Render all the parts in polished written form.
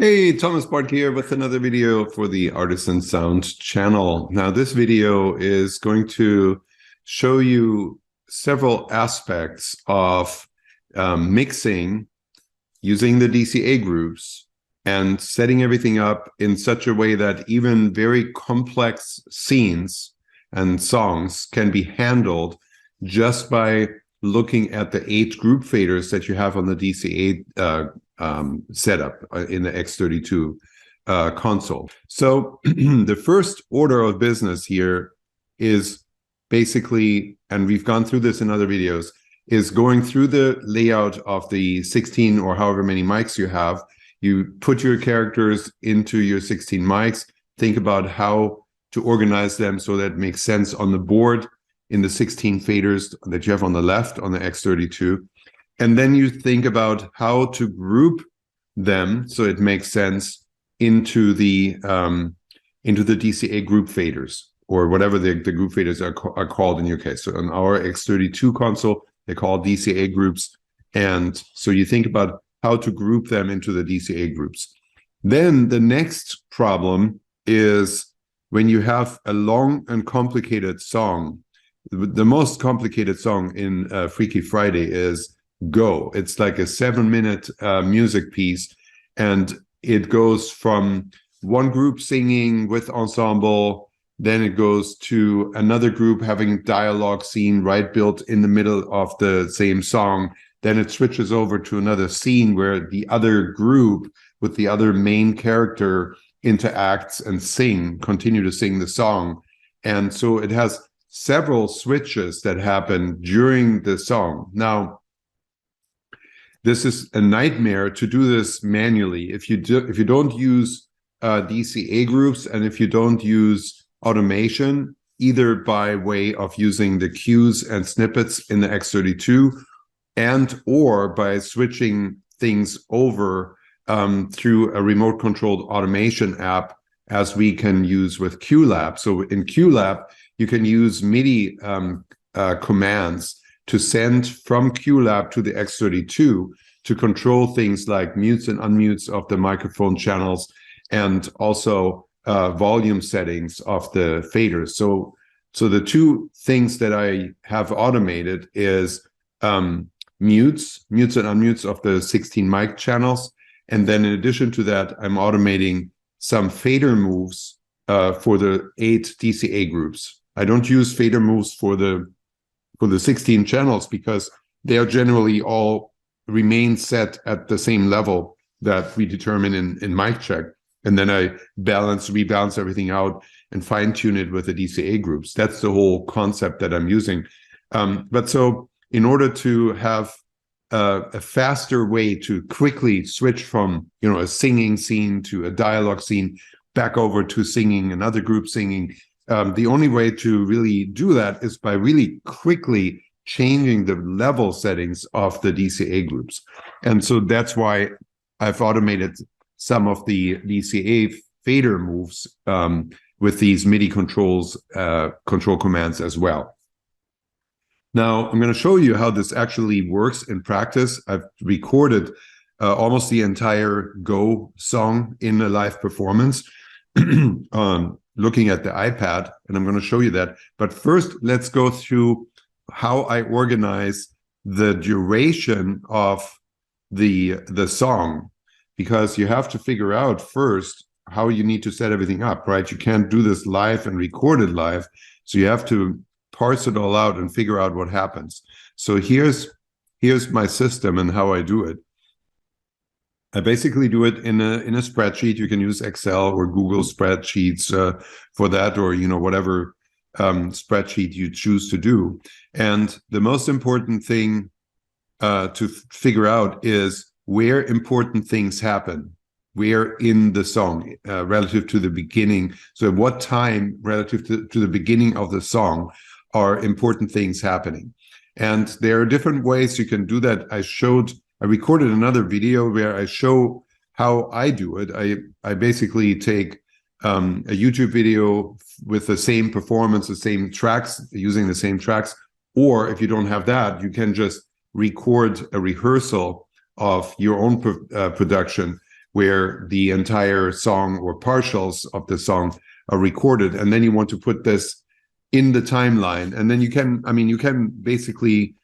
Hey, Thomas Bart here with another video for the Artisan Sound channel. Now, this video is going to show you several aspects of mixing using the DCA groups and setting everything up in such a way that even very complex scenes and songs can be handled just by looking at the 8 group faders that you have on the DCA setup in the X32 console. So the first order of business here is basically, and we've gone through this in other videos, is going through the layout of the 16 or however many mics you have. You put your characters into your 16 mics, think about how to organize them so that it makes sense on the board in the 16 faders that you have on the left on the X32. And then you think about how to group them so it makes sense into the DCA group faders, or whatever the group faders are called in your case. So on our X32 console, they're called DCA groups. And so you think about how to group them into the DCA groups. Then the next problem is when you have a long and complicated song. The most complicated song in Freaky Friday is Go. It's like a 7-minute music piece, and it goes from one group singing with ensemble, then it goes to another group having dialogue scene right built in the middle of the same song. Then it switches over to another scene where the other group with the other main character interacts and continue to sing the song. And so it has several switches that happen during the song. Now, this is a nightmare to do this manually. If you don't use DCA groups, and if you don't use automation, either by way of using the cues and snippets in the X32, and or by switching things over through a remote controlled automation app, as we can use with Qlab. So in Qlab, you can use MIDI commands to send from Qlab to the X32 to control things like mutes and unmutes of the microphone channels, and also volume settings of the faders. So the two things that I have automated is mutes and unmutes of the 16 mic channels. And then in addition to that, I'm automating some fader moves for the 8 DCA groups. I don't use fader moves for the 16 channels because they are generally all remain set at the same level that we determine in mic check. And then I rebalance everything out and fine tune it with the DCA groups. That's the whole concept that I'm using. But so in order to have a faster way to quickly switch from, a singing scene to a dialogue scene, back over to singing, another group singing, the only way to really do that is by really quickly changing the level settings of the DCA groups. And so that's why I've automated some of the DCA fader moves with these MIDI control commands as well. Now, I'm going to show you how this actually works in practice. I've recorded almost the entire Go song in a live performance. Looking at the iPad, and I'm going to show you that. But first, let's go through how I organize the duration of the song, because you have to figure out first how you need to set everything up, right? You can't do this live and record it live, so you have to parse it all out and figure out what happens. So here's my system and how I do it. I basically do it in a spreadsheet. You can use Excel or Google spreadsheets for that, or whatever spreadsheet you choose to do. And the most important thing to figure out is where important things happen, where in the song relative to the beginning. So at what time relative to the beginning of the song are important things happening. And there are different ways you can do that. I recorded another video where I show how I do it. I basically take a YouTube video with the same performance, the same tracks, using the same tracks. Or if you don't have that, you can just record a rehearsal of your own production where the entire song or partials of the song are recorded. And then you want to put this in the timeline. And then you can basically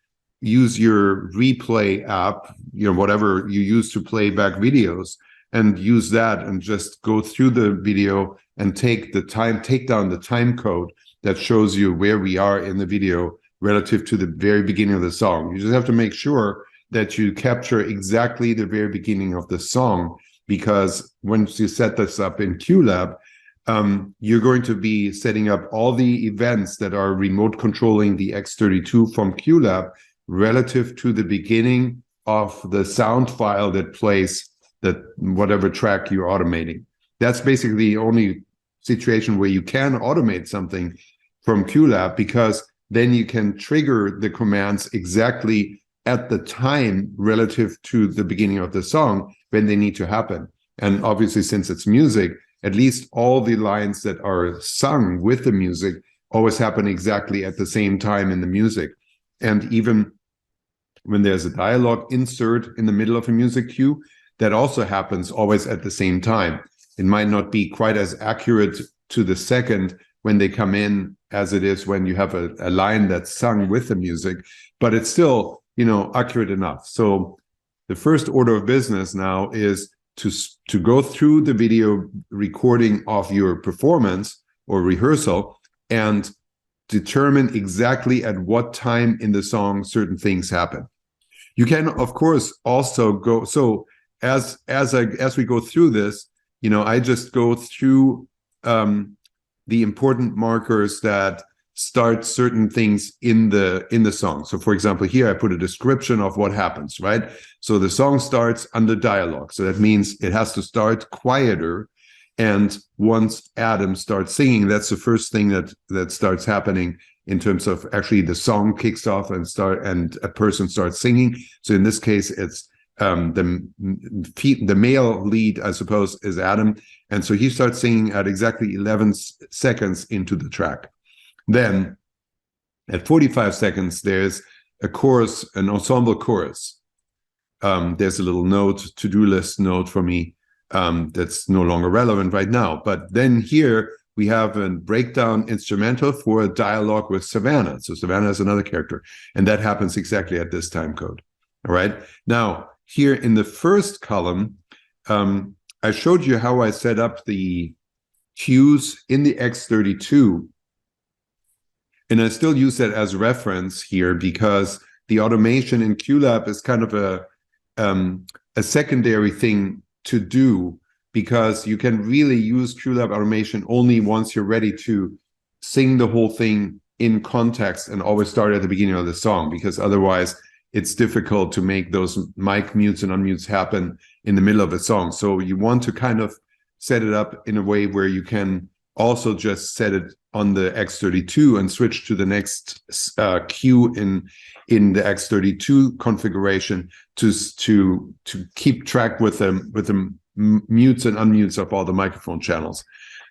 use your replay app, whatever you use to play back videos, and use that and just go through the video and take down the time code that shows you where we are in the video relative to the very beginning of the song. You just have to make sure that you capture exactly the very beginning of the song, because once you set this up in Qlab, you're going to be setting up all the events that are remote controlling the X32 from Qlab relative to the beginning of the sound file that plays that whatever track you're automating. That's basically the only situation where you can automate something from Qlab, because then you can trigger the commands exactly at the time relative to the beginning of the song when they need to happen. And obviously, since it's music, at least all the lines that are sung with the music always happen exactly at the same time in the music. And even when there's a dialogue insert in the middle of a music cue, that also happens always at the same time. It might not be quite as accurate to the second when they come in as it is when you have a line that's sung with the music, but it's still, accurate enough. So the first order of business now is to go through the video recording of your performance or rehearsal and determine exactly at what time in the song certain things happen. You can, of course, also go. So as we go through this, I just go through the important markers that start certain things in the song. So for example, here I put a description of what happens, right? So the song starts under dialogue. So that means it has to start quieter. And once Adam starts singing, that's the first thing that starts happening in terms of actually the song kicks off and a person starts singing. So in this case, it's the male lead, I suppose, is Adam. And so he starts singing at exactly 11 seconds into the track. Then at 45 seconds, there's a chorus, an ensemble chorus. There's a little note, to-do list note for me that's no longer relevant right now. But then here we have a breakdown instrumental for a dialogue with Savannah. So Savannah is another character. And that happens exactly at this time code. All right. Now, here in the first column, I showed you how I set up the cues in the X32. And I still use that as reference here because the automation in Qlab is kind of a secondary thing to do, because you can really use Qlab automation only once you're ready to sing the whole thing in context and always start at the beginning of the song, because otherwise it's difficult to make those mic mutes and unmutes happen in the middle of a song. So you want to kind of set it up in a way where you can also just set it on the X32 and switch to the next cue in the X32 configuration to keep track with the mutes and unmutes of all the microphone channels.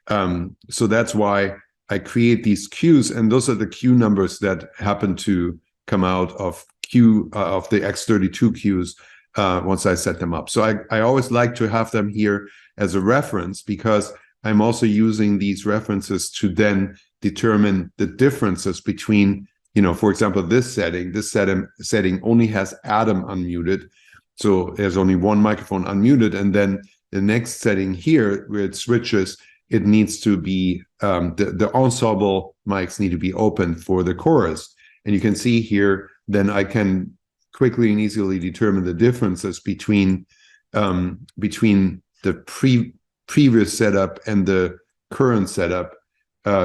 So that's why I create these cues, and those are the cue numbers that happen to come out of the X32 cues once I set them up. So I always like to have them here as a reference, because I'm also using these references to then determine the differences between, for example, this setting only has Adam unmuted. So there's only one microphone unmuted. And then the next setting here, where it switches, it needs to be, the ensemble mics need to be open for the chorus. And you can see here, then I can quickly and easily determine the differences between the previous setup and the current setup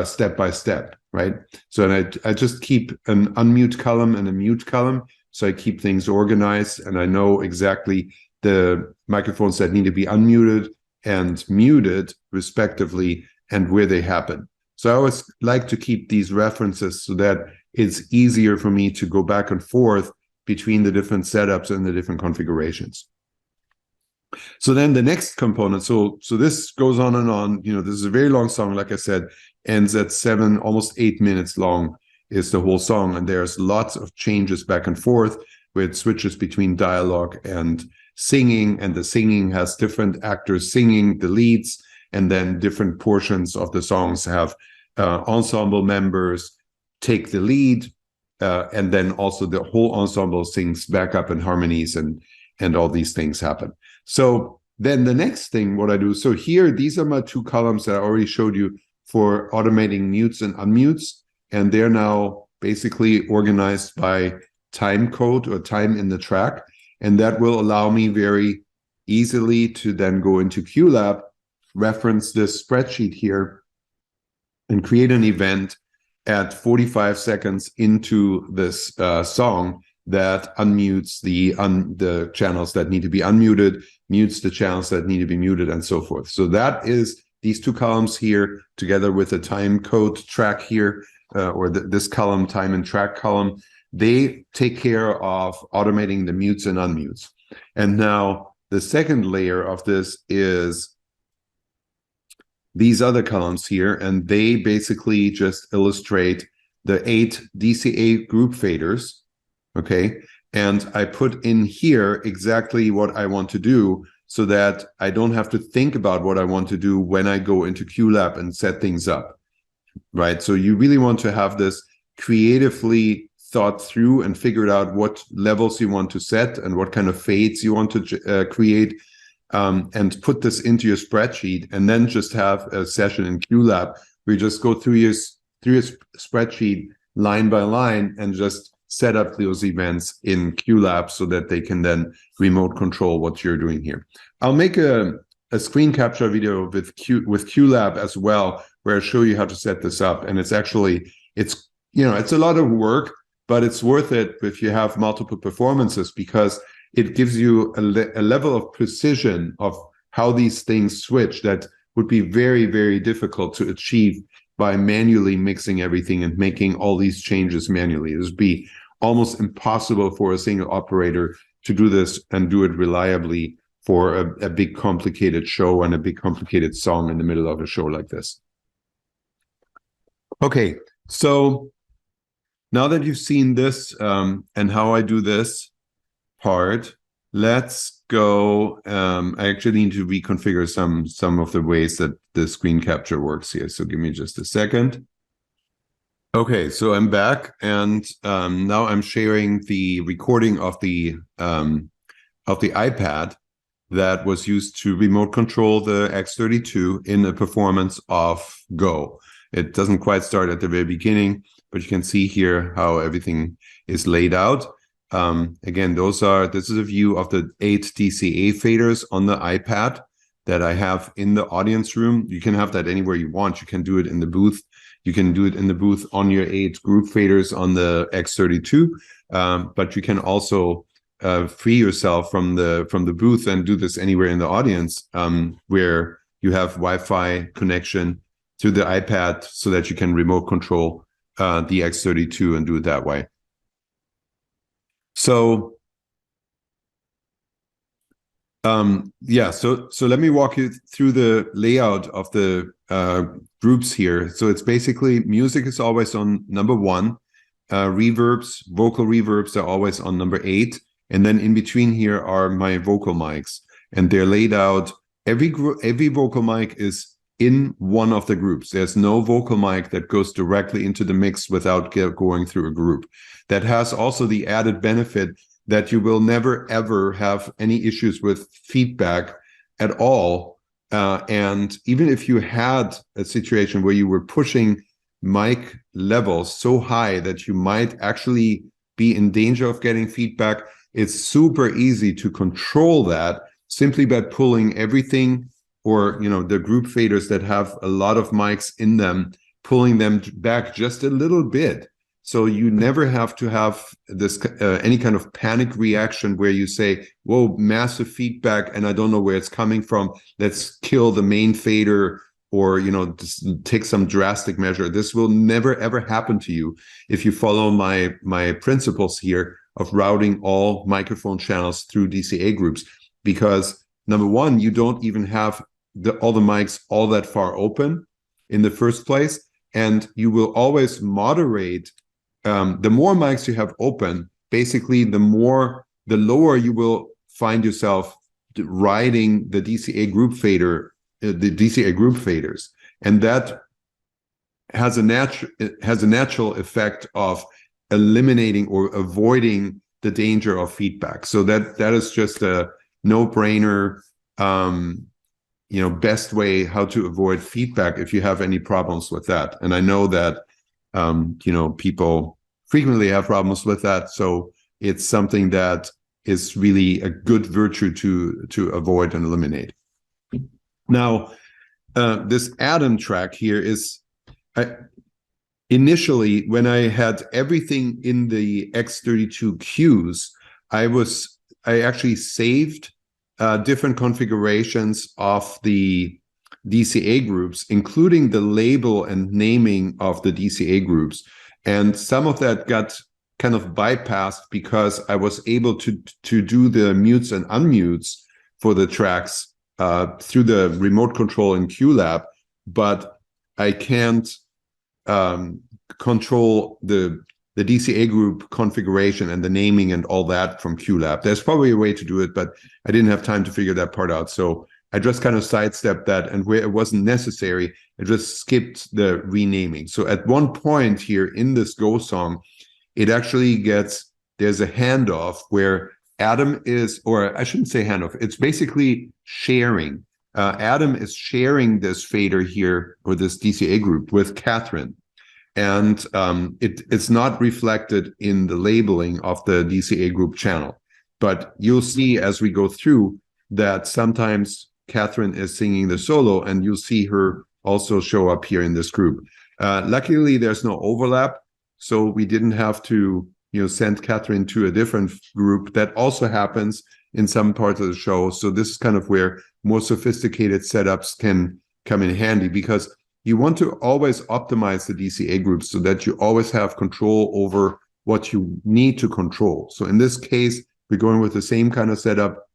step by step, right? So I just keep an unmute column and a mute column, so I keep things organized, and I know exactly the microphones that need to be unmuted and muted respectively and where they happen. So I always like to keep these references so that it's easier for me to go back and forth between the different setups and the different configurations. So then the next component, so this goes on and on. This is a very long song, like I said, ends at 7, almost 8 minutes long is the whole song. And there's lots of changes back and forth where it switches between dialogue and singing, and the singing has different actors singing the leads, and then different portions of the songs have ensemble members take the lead, and then also the whole ensemble sings backup and harmonies, and all these things happen. So then the next thing, what I do, so here, these are my two columns that I already showed you for automating mutes and unmutes, and they're now basically organized by time code or time in the track, and that will allow me very easily to then go into Qlab, reference this spreadsheet here, and create an event at 45 seconds into this song that unmutes the channels that need to be unmuted, mutes the channels that need to be muted, and so forth. So that is these two columns here, together with the time code track here, or this column, time and track column. They take care of automating the mutes and unmutes. And now the second layer of this is these other columns here, and they basically just illustrate the 8 DCA group faders, okay? And I put in here exactly what I want to do so that I don't have to think about what I want to do when I go into Qlab and set things up, right? So you really want to have this creatively thought through and figured out what levels you want to set and what kind of fades you want to create, and put this into your spreadsheet, and then just have a session in Qlab where you just go through your spreadsheet line by line and just set up those events in Qlab so that they can then remote control what you're doing here. I'll make a screen capture video with Qlab as well, where I show you how to set this up. And it's actually, it's a lot of work, but it's worth it if you have multiple performances, because it gives you a level of precision of how these things switch that would be very, very difficult to achieve by manually mixing everything and making all these changes manually. It would be almost impossible for a single operator to do this and do it reliably for a big complicated show and a big complicated song in the middle of a show like this. Okay, so now that you've seen this and how I do this part, let's go. I actually need to reconfigure some of the ways that the screen capture works here. So give me just a second. Okay, so I'm back, and now I'm sharing the recording of the iPad that was used to remote control the X32 in a performance of Go. It doesn't quite start at the very beginning, but you can see here how everything is laid out. Again, this is a view of the 8 DCA faders on the iPad that I have in the audience room. You can have that anywhere you want. You can do it in the booth. You can do it in the booth on your 8 group faders on the X32, but you can also free yourself from the booth and do this anywhere in the audience, where you have Wi-Fi connection to the iPad so that you can remote control the X32 and do it that way. So yeah, so let me walk you through the layout of the groups here. So it's basically music is always on number 1, reverbs, vocal reverbs are always on number 8, and then in between here are my vocal mics, and they're laid out. Every vocal mic is in one of the groups. There's no vocal mic that goes directly into the mix without going through a group. That has also the added benefit that you will never, ever have any issues with feedback at all. And even if you had a situation where you were pushing mic levels so high that you might actually be in danger of getting feedback, it's super easy to control that simply by pulling everything, or the group faders that have a lot of mics in them, pulling them back just a little bit. So you never have to have this any kind of panic reaction where you say, whoa, massive feedback and I don't know where it's coming from. Let's kill the main fader, or just take some drastic measure. This will never ever happen to you if you follow my principles here of routing all microphone channels through DCA groups, because number 1, you don't even have all the mics all that far open in the first place, and you will always moderate. The more mics you have open, basically the lower you will find yourself riding the DCA group fader, the DCA group faders, and that has a natural effect of eliminating or avoiding the danger of feedback. So that is just a no-brainer, best way how to avoid feedback if you have any problems with that. And I know that people frequently have problems with that, so it's something that is really a good virtue to avoid and eliminate. Now, this Adam track here is, initially, when I had everything in the X32 queues, I actually saved different configurations of the DCA groups, including the label and naming of the DCA groups. And some of that got kind of bypassed because I was able to do the mutes and unmutes for the tracks through the remote control in Qlab, but I can't control the DCA group configuration and the naming and all that from Qlab. There's probably a way to do it, but I didn't have time to figure that part out. So I just kind of sidestepped that, and where it wasn't necessary, I just skipped the renaming. So at one point here in this Go song, it actually there's a handoff where Adam is, or I shouldn't say handoff, it's basically sharing. Adam is sharing this fader here, or this DCA group, with Catherine. And it's not reflected in the labeling of the DCA group channel. But you'll see as we go through that sometimes Catherine is singing the solo, and you'll see her also show up here in this group. Luckily, there's no overlap, so we didn't have to send Catherine to a different group. That also happens in some parts of the show. So this is kind of where more sophisticated setups can come in handy, because you want to always optimize the DCA groups so that you always have control over what you need to control. So in this case, we're going with the same kind of setup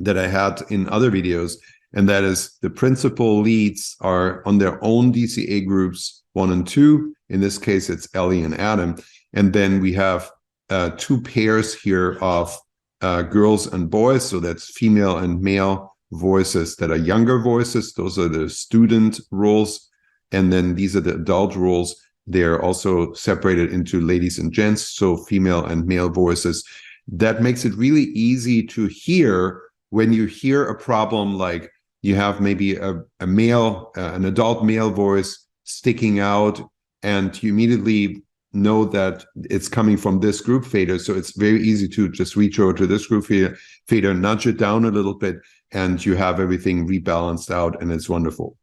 that I had in other videos, and that is the principal leads are on their own DCA groups 1 and 2. In this case, it's Ellie and Adam. And then we have 2 pairs here of girls and boys. So that's female and male voices that are younger voices. Those are the student roles. And then these are the adult roles. They're also separated into ladies and gents, so female and male voices. That makes it really easy to hear when you hear a problem, like you have maybe an adult male voice sticking out, and you immediately know that it's coming from this group fader. So it's very easy to just reach over to this group fader, nudge it down a little bit, and you have everything rebalanced out, and it's wonderful.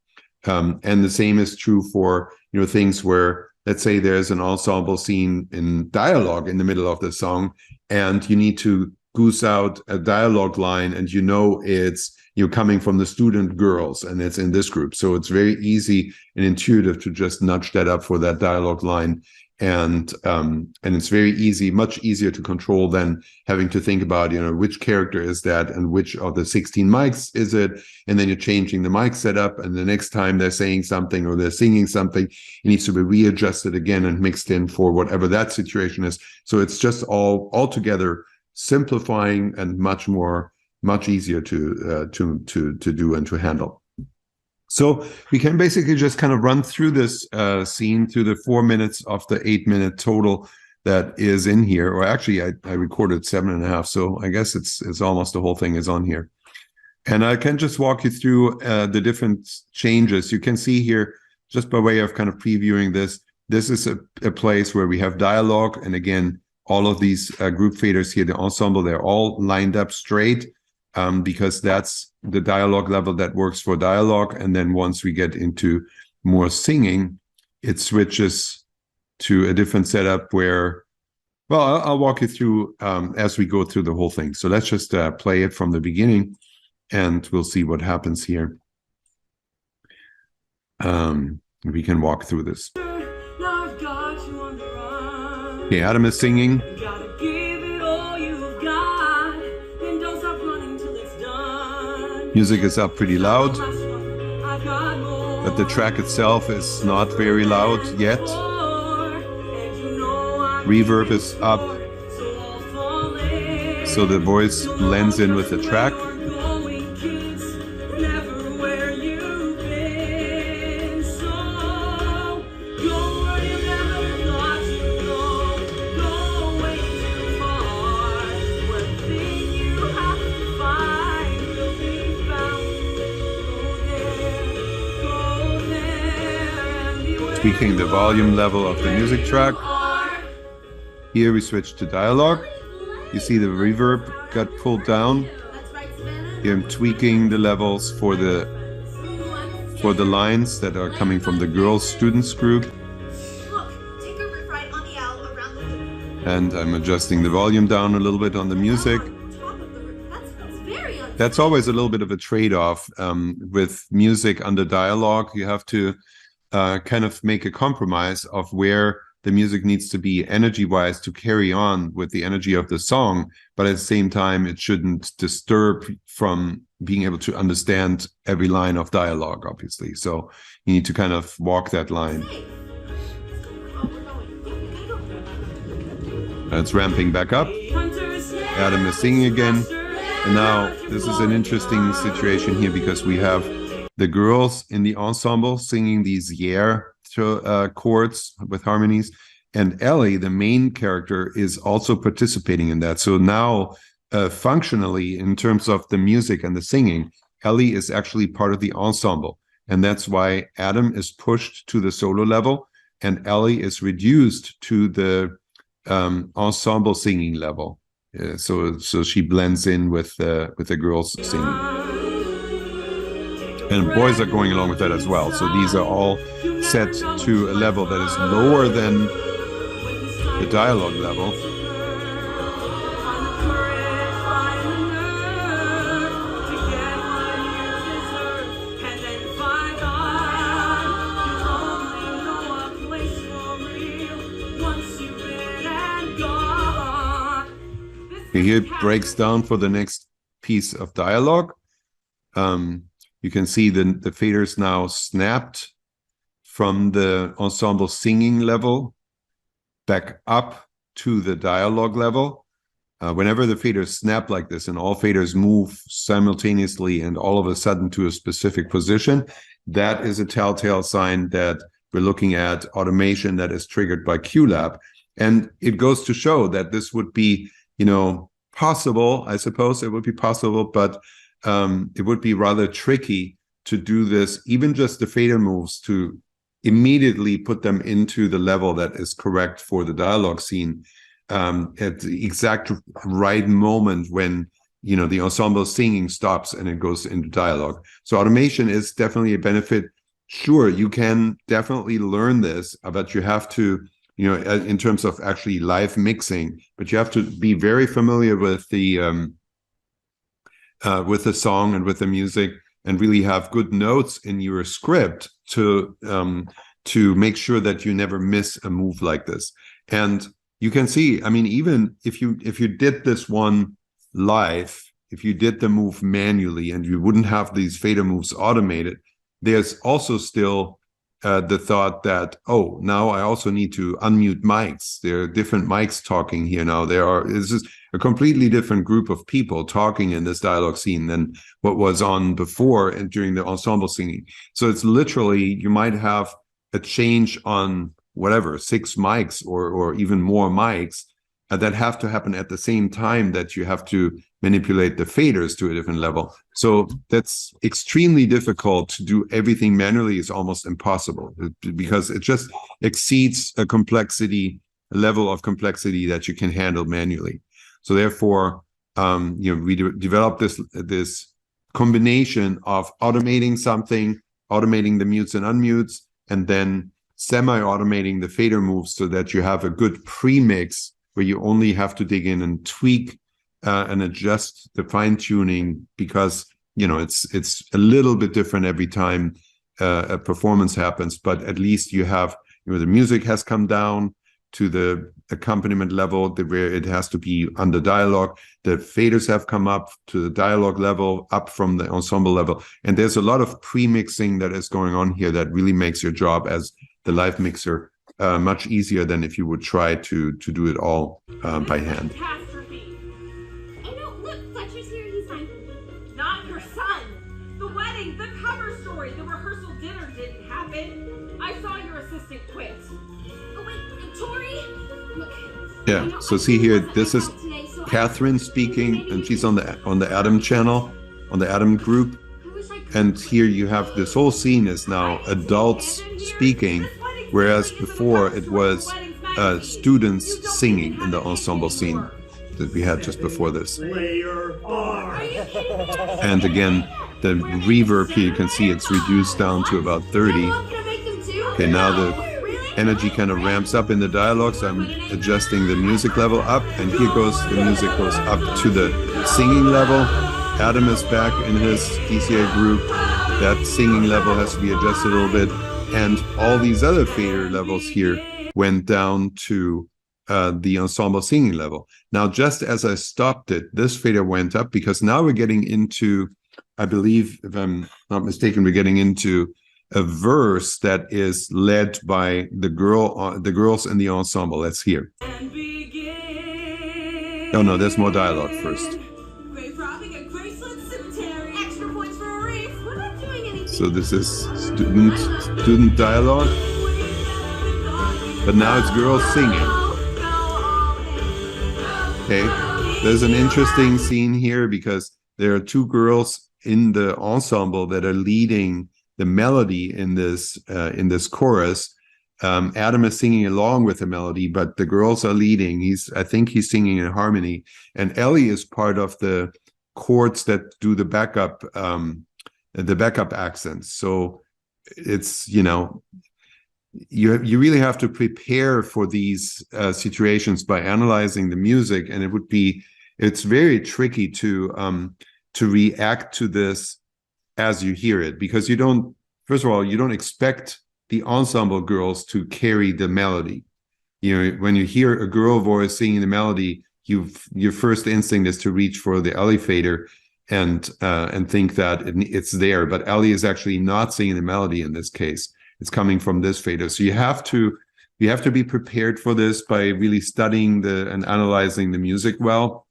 And the same is true for things where, let's say there's an ensemble scene in dialogue in the middle of the song, and you need to goose out a dialogue line, and it's coming from the student girls, and it's in this group. So it's very easy and intuitive to just nudge that up for that dialogue line. And it's very easy, much easier to control than having to think about, which character is that and which of the 16 mics is it. And then you're changing the mic setup, and the next time they're saying something or they're singing something, it needs to be readjusted again and mixed in for whatever that situation is. So it's just all together simplifying and much easier to do and to handle. So we can basically just kind of run through this scene through the 4 minutes of the 8-minute total that is in here. Or actually, I recorded 7.5, so I guess it's almost the whole thing is on here. And I can just walk you through the different changes. You can see here, just by way of kind of previewing this is a place where we have dialogue. And again, all of these group faders here, the ensemble, they're all lined up straight. Because that's the dialogue level that works for dialogue. And then once we get into more singing, it switches to a different setup where, well, I'll walk you through as we go through the whole thing. So let's just play it from the beginning, and we'll see what happens here. We can walk through this. Okay, Adam is singing. Music is up pretty loud, but the track itself is not very loud yet. Reverb is up. So the voice blends in with the track. Tweaking the volume level of the music track. Here we switch to dialogue. You see the reverb got pulled down. Here I'm tweaking the levels for the lines that are coming from the girls students group. And I'm adjusting the volume down a little bit on the music. That's always a little bit of a trade-off with music under dialogue. You have to kind of make a compromise of where the music needs to be energy-wise to carry on with the energy of the song, but at the same time, it shouldn't disturb from being able to understand every line of dialogue, obviously. So you need to kind of walk that line. It's ramping back up. Adam is singing again. And now this is an interesting situation here because we have the girls in the ensemble singing these chords with harmonies, and Ellie, the main character, is also participating in that. So now, functionally, in terms of the music and the singing, Ellie is actually part of the ensemble, and that's why Adam is pushed to the solo level, and Ellie is reduced to the ensemble singing level. So she blends in with the girls singing. And boys are going along with that as well. So these are all set to a level that is lower than the dialogue level. Here it breaks down for the next piece of dialogue. You can see the faders now snapped from the ensemble singing level back up to the dialogue level. Whenever the faders snap like this and all faders move simultaneously and all of a sudden to a specific position, that is a telltale sign that we're looking at automation that is triggered by Qlab. And it goes to show that this would be, possible. I suppose it would be possible, but it would be rather tricky to do this, even just the fader moves, to immediately put them into the level that is correct for the dialogue scene at the exact right moment when the ensemble singing stops and it goes into dialogue. So automation is definitely a benefit. Sure, you can definitely learn this, but you have to, in terms of actually live mixing, but you have to be very familiar with the song and with the music, and really have good notes in your script to make sure that you never miss a move like this. And you can see, even if you did this one live, if you did the move manually and you wouldn't have these fader moves automated, there's also still the thought that, oh, now I also need to unmute mics. There are different mics talking here now. This is a completely different group of people talking in this dialogue scene than what was on before and during the ensemble singing. So it's literally, you might have a change on whatever, 6 mics or even more mics that have to happen at the same time that you have to manipulate the faders to a different level. So that's extremely difficult to do. Everything manually is almost impossible because it just exceeds a level of complexity that you can handle manually. So therefore, we developed this combination of automating something, automating the mutes and unmutes, and then semi-automating the fader moves so that you have a good pre-mix where you only have to dig in and tweak and adjust the fine-tuning, because it's a little bit different every time a performance happens. But at least you have, the music has come down to the accompaniment level where it has to be under dialogue. The faders have come up to the dialogue level, up from the ensemble level. And there's a lot of pre-mixing that is going on here that really makes your job as the live mixer much easier than if you would try to do it all by hand. Tori, the rehearsal dinner didn't happen. I saw your assistant quit. Oh wait, Tori? Look. Yeah, so see here, this is Catherine speaking, and she's on the Adam channel, on the Adam group. And here you have this whole scene is now adults speaking, whereas before it was students singing in the ensemble scene that we had just before this. And again, the reverb here, you can see it's reduced down to about 30. Okay, now the energy kind of ramps up in the dialogue, so I'm adjusting the music level up, and here goes the music goes up to the singing level. Adam is back in his DCA group. That singing level has to be adjusted a little bit, and all these other fader levels here went down to the ensemble singing level. Now, just as I stopped it, this fader went up because now we're getting into, I believe, if I'm not mistaken, we're getting into a verse that is led by the girls in the ensemble. Let's hear. Oh no, there's more dialogue first. So this is student dialogue, but now it's girls singing. Okay, there's an interesting scene here because there are two girls in the ensemble that are leading the melody in this chorus. Adam is singing along with the melody, but the girls are leading. I think he's singing in harmony, and Ellie is part of the chords that do the backup accents. So it's, you really have to prepare for these situations by analyzing the music, and it's very tricky to react to this as you hear it, because first of all, you don't expect the ensemble girls to carry the melody. When you hear a girl voice singing the melody, your first instinct is to reach for the Ellie fader and think that it's there, but Ellie is actually not singing the melody in this case. It's coming from this fader. So you have to be prepared for this by really studying and analyzing the music well.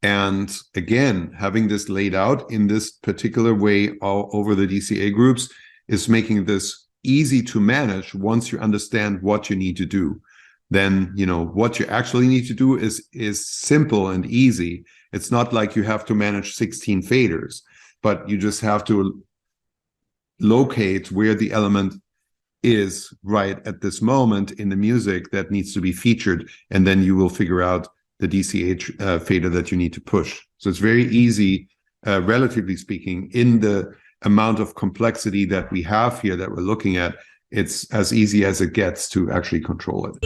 And again, having this laid out in this particular way all over the DCA groups is making this easy to manage once you understand what you need to do. Then, what you actually need to do is simple and easy. It's not like you have to manage 16 faders, but you just have to locate where the element is right at this moment in the music that needs to be featured, and then you will figure out the DCH fader that you need to push. So it's very easy, relatively speaking, in the amount of complexity that we have here that we're looking at. It's as easy as it gets to actually control it.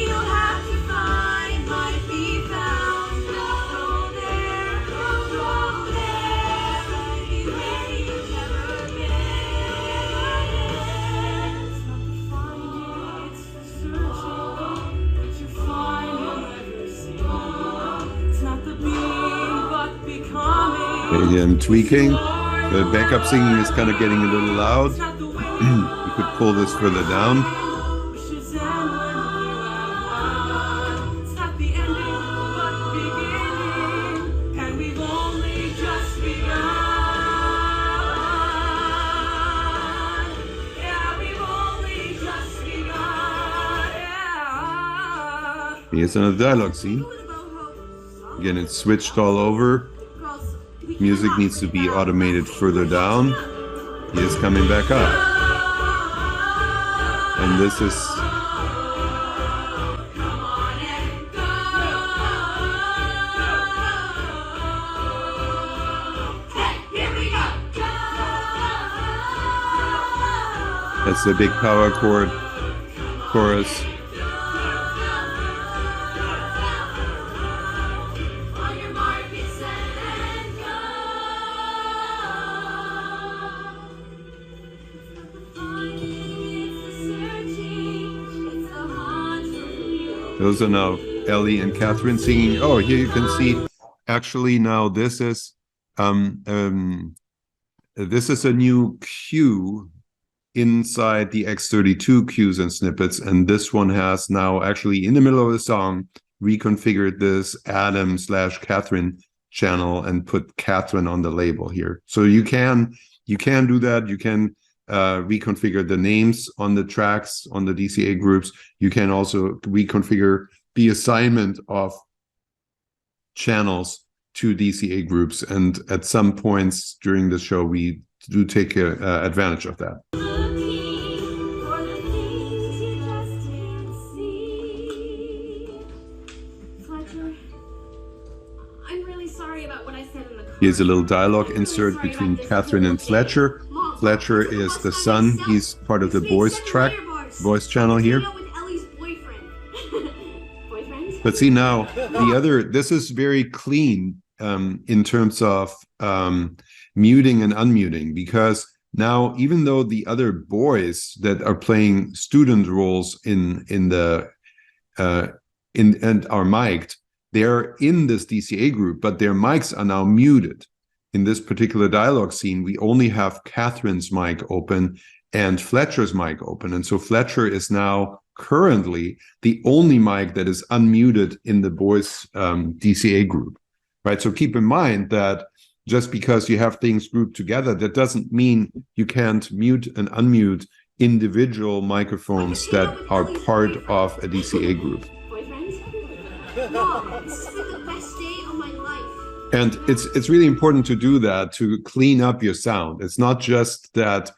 Again, tweaking. The backup singing is kind of getting a little loud. You could pull this further down. Here's another dialogue scene. Again, it's switched all over. Music needs to be automated further down. He is coming back up. And this is... That's the big power chord chorus. Those are now Ellie and Catherine singing. Oh, here you can see, actually now this is a new cue inside the X32 cues and snippets, and this one has now actually in the middle of the song reconfigured this Adam/Catherine channel and put Catherine on the label here. So you can You can do that. You can reconfigure the names on the tracks, on the DCA groups. You can also reconfigure the assignment of channels to DCA groups. And at some points during the show, we do take advantage of that. I'm really sorry about what I said in the car. Here's a little dialogue insert between Catherine and Fletcher. Fletcher is the son. He's part of the voice channel here. But see now, this is very clean in terms of muting and unmuting, because now, even though the other boys that are playing student roles and are mic'd, they're in this DCA group, but their mics are now muted. In this particular dialogue scene, we only have Catherine's mic open and Fletcher's mic open. And so Fletcher is now currently the only mic that is unmuted in the boys DCA group, right? So keep in mind that just because you have things grouped together, that doesn't mean you can't mute and unmute individual microphones that are part of a DCA group. Mom, this is like the best day of my life. And it's really important to do that, to clean up your sound. It's not just that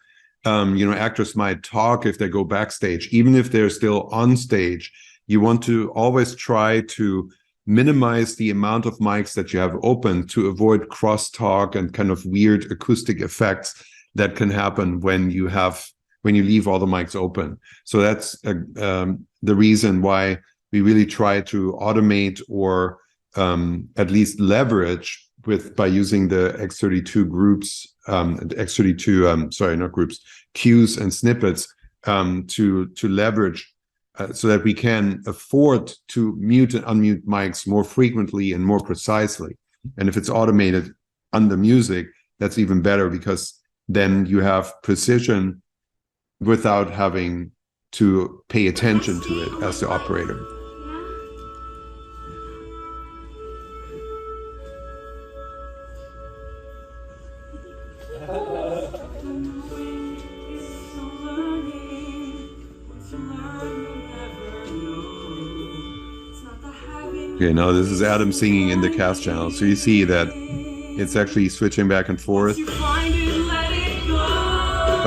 actors might talk if they go backstage. Even if they're still on stage, you want to always try to minimize the amount of mics that you have open to avoid crosstalk and kind of weird acoustic effects that can happen when you leave all the mics open. So that's the reason why we really try to automate or at least leverage by using the X32 groups, cues and snippets to leverage so that we can afford to mute and unmute mics more frequently and more precisely. And if it's automated under music, that's even better, because then you have precision without having to pay attention to it as the operator. Okay, now this is Adam singing in the cast channel. So you see that it's actually switching back and forth, but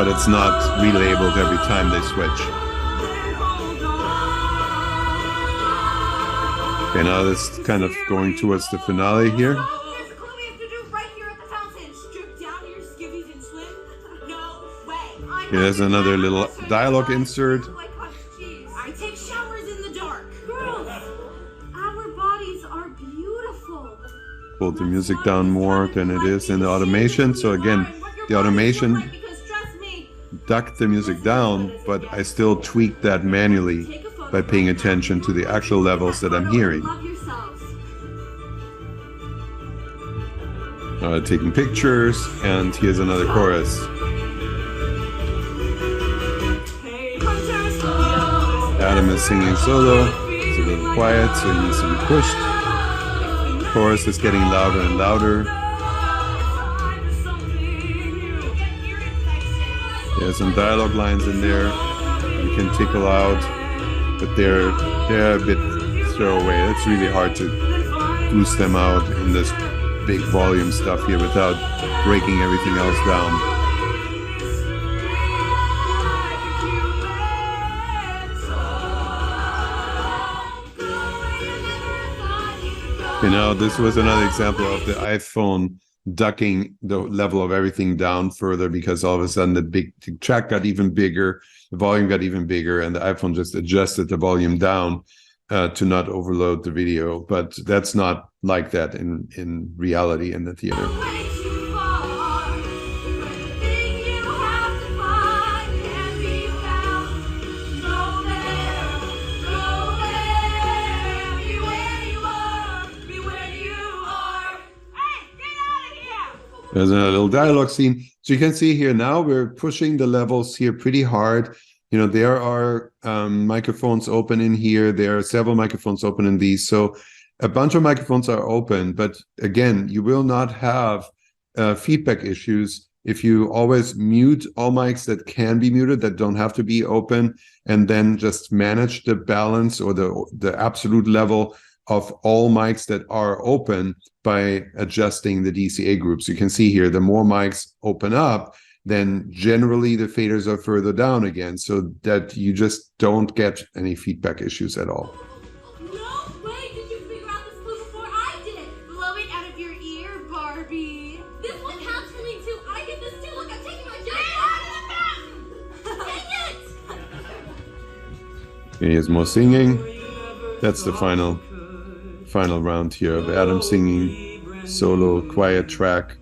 it's not relabeled every time they switch. Okay, now this is kind of going towards the finale here. There's a clue we have to do right here at the fountain. Strip down to your skivvies and swim? No way. Okay, there's another little dialogue insert. I take showers in the dark. Girls, our bodies are beautiful. Pull the music down more than it is in the automation. So again, the automation ducked the music down, but I still tweak that manually by paying attention to the actual levels that I'm hearing. Taking pictures, and here's another chorus. Adam is singing solo. It's a little quiet, so he needs to be pushed. Chorus is getting louder and louder. There's some dialogue lines in there you can tickle out, but they're a bit throwaway. It's really hard to boost them out in this big volume stuff here without breaking everything else down. You know, this was another example of the iPhone ducking the level of everything down further, because all of a sudden the track got even bigger, the volume got even bigger, and the iPhone just adjusted the volume down to not overload the video. But that's not like that in reality in the theater. There's a little dialogue scene. So you can see here now we're pushing the levels here pretty hard. You know, there are microphones open in here. There are several microphones open in these. So a bunch of microphones are open. But again, you will not have feedback issues if you always mute all mics that can be muted, that don't have to be open, and then just manage the balance or the absolute level of all mics that are open by adjusting the DCA groups. You can see here, the more mics open up, then generally the faders are further down again, so that you just don't get any feedback issues at all. No way did you figure out this clue before I did. Blow it out of your ear, Barbie. This one counts for me too. I get this too. Look, I'm taking my jacket out of the fountain. Dang it! Here's more singing. That's the final round here of Adam singing, solo, quiet track.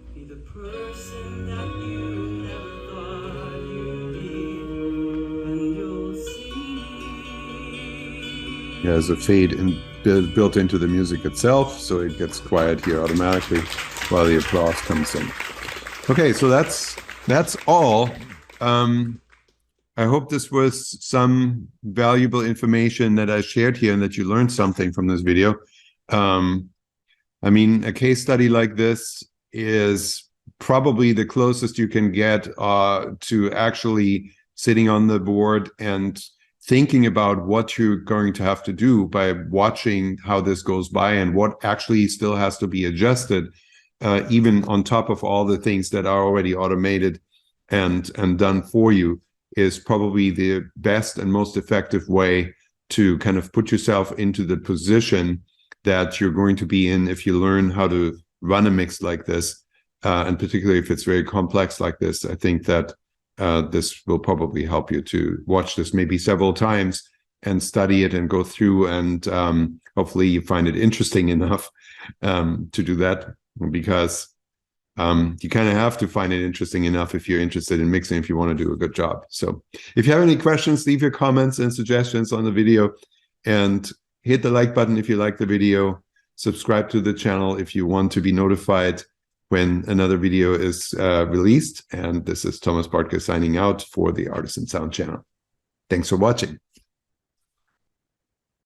There's a fade built into the music itself, so it gets quiet here automatically while the applause comes in. Okay, so that's all. I hope this was some valuable information that I shared here and that you learned something from this video. I mean, a case study like this is probably the closest you can get to actually sitting on the board and thinking about what you're going to have to do by watching how this goes by and what actually still has to be adjusted, even on top of all the things that are already automated and done for you, is probably the best and most effective way to kind of put yourself into the position that you're going to be in if you learn how to run a mix like this, and particularly if it's very complex like this. I think that this will probably help you to watch this maybe several times and study it and go through, and hopefully you find it interesting enough to do that, because you kind of have to find it interesting enough if you're interested in mixing, if you want to do a good job. So if you have any questions, leave your comments and suggestions on the video, and hit the like button if you like the video. Subscribe to the channel if you want to be notified when another video is released. And this is Thomas Bartke signing out for the Artisan Sound channel. Thanks for watching.